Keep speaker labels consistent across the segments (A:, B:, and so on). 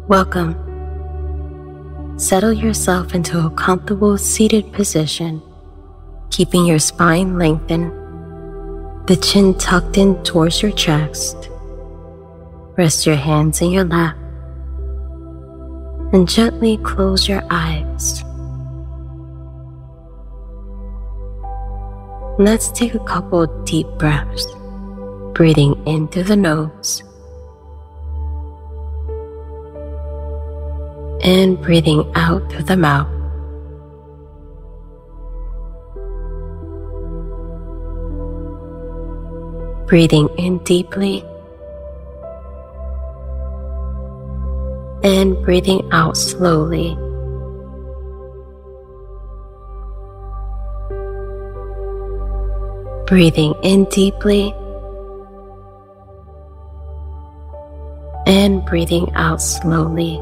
A: Welcome. Settle yourself into a comfortable seated position, keeping your spine lengthened, the chin tucked in towards your chest. Rest your hands in your lap and gently close your eyes. Let's take a couple deep breaths, breathing in through the nose and breathing out through the mouth. Breathing in deeply and breathing out slowly. Breathing in deeply and breathing out slowly.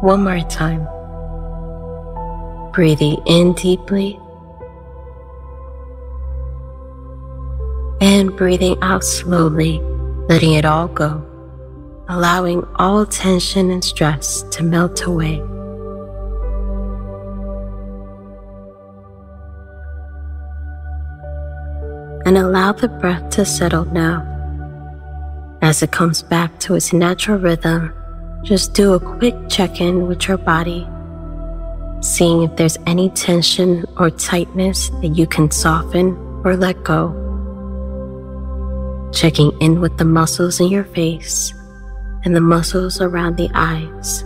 A: One more time. Breathing in deeply and breathing out slowly, letting it all go, allowing all tension and stress to melt away. And allow the breath to settle now. As it comes back to its natural rhythm, just do a quick check-in with your body, seeing if there's any tension or tightness that you can soften or let go. Checking in with the muscles in your face and the muscles around the eyes.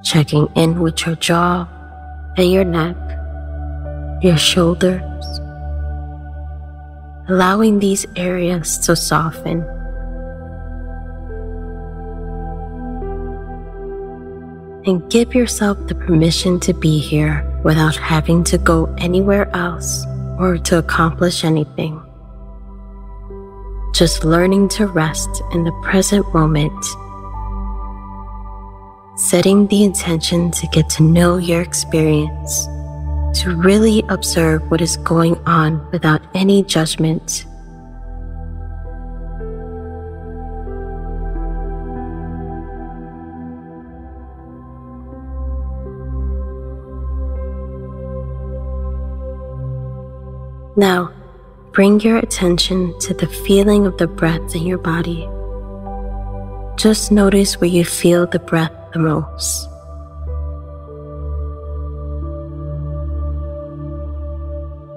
A: Checking in with your jaw and your neck, your shoulders, allowing these areas to soften. And give yourself the permission to be here without having to go anywhere else or to accomplish anything. Just learning to rest in the present moment, setting the intention to get to know your experience, to really observe what is going on without any judgment. Now, bring your attention to the feeling of the breath in your body. Just notice where you feel the breath the most.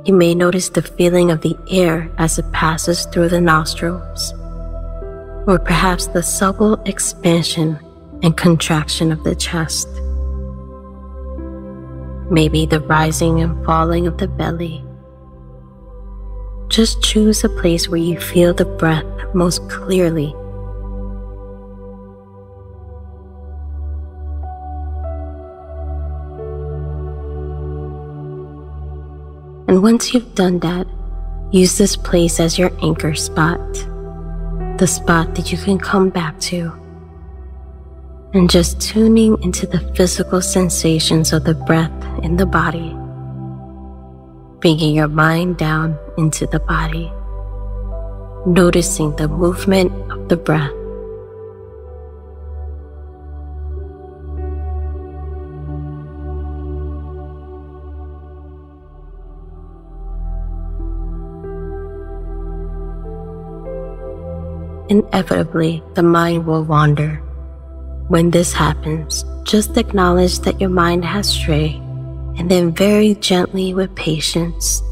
A: You may notice the feeling of the air as it passes through the nostrils, or perhaps the subtle expansion and contraction of the chest. Maybe the rising and falling of the belly. Just choose a place where you feel the breath most clearly. And once you've done that, use this place as your anchor spot, the spot that you can come back to. And just tuning into the physical sensations of the breath in the body, bringing your mind down into the body, noticing the movement of the breath. Inevitably, the mind will wander. When this happens, just acknowledge that your mind has strayed, and then very gently with patience,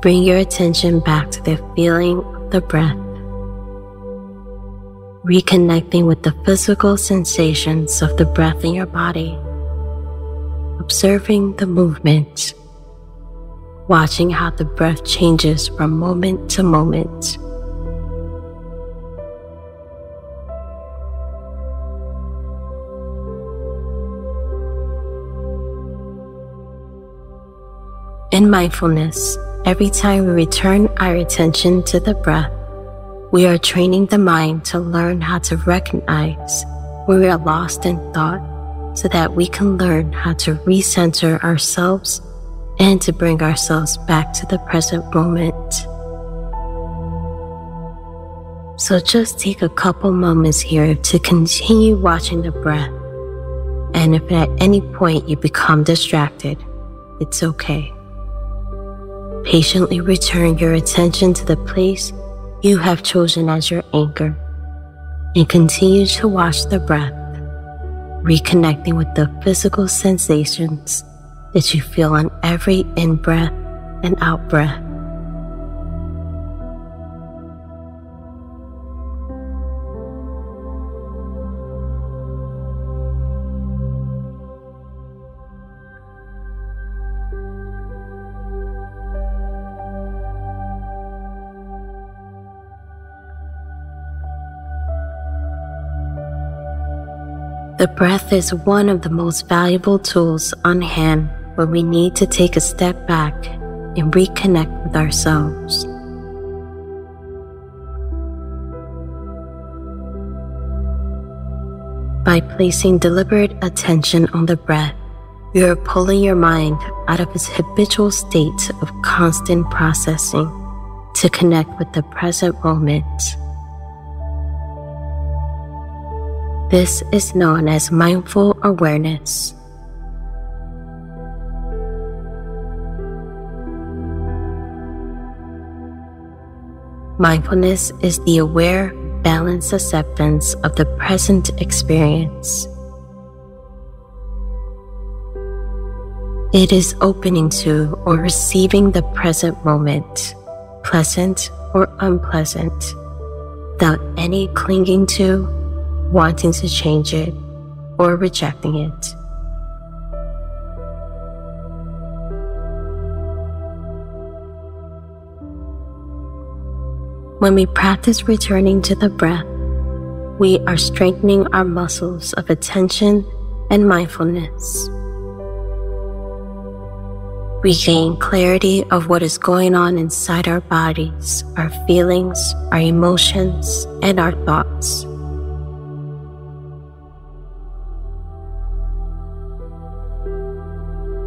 A: bring your attention back to the feeling of the breath, reconnecting with the physical sensations of the breath in your body, observing the movement, watching how the breath changes from moment to moment. In mindfulness, every time we return our attention to the breath, we are training the mind to learn how to recognize when we are lost in thought so that we can learn how to recenter ourselves and to bring ourselves back to the present moment. So just take a couple moments here to continue watching the breath. And if at any point you become distracted, it's okay. Patiently return your attention to the place you have chosen as your anchor and continue to watch the breath, reconnecting with the physical sensations that you feel on every in-breath and out-breath. The breath is one of the most valuable tools on hand when we need to take a step back and reconnect with ourselves. By placing deliberate attention on the breath, you are pulling your mind out of its habitual state of constant processing to connect with the present moment. This is known as mindful awareness. Mindfulness is the aware, balanced acceptance of the present experience. It is opening to or receiving the present moment, pleasant or unpleasant, without any clinging to, wanting to change it, or rejecting it. When we practice returning to the breath, we are strengthening our muscles of attention and mindfulness. We gain clarity of what is going on inside our bodies, our feelings, our emotions, and our thoughts.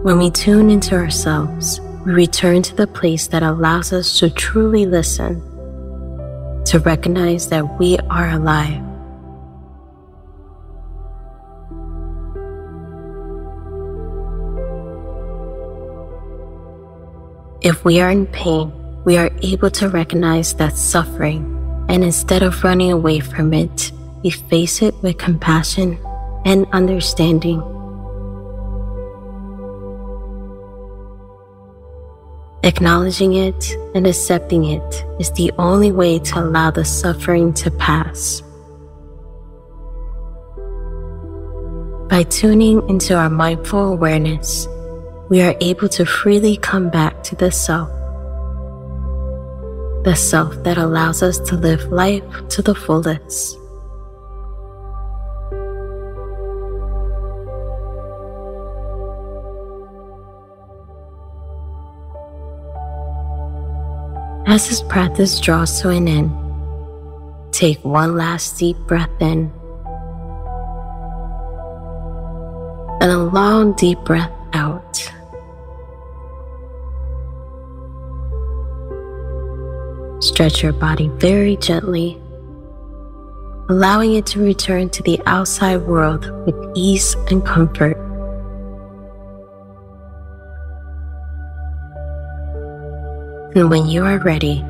A: When we tune into ourselves, we return to the place that allows us to truly listen, to recognize that we are alive. If we are in pain, we are able to recognize that suffering, and instead of running away from it, we face it with compassion and understanding. Acknowledging it and accepting it is the only way to allow the suffering to pass. By tuning into our mindful awareness, we are able to freely come back to the self that allows us to live life to the fullest. As this practice draws to an end, take one last deep breath in and a long deep breath out. Stretch your body very gently, allowing it to return to the outside world with ease and comfort. And when you are ready,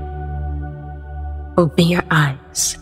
A: open your eyes.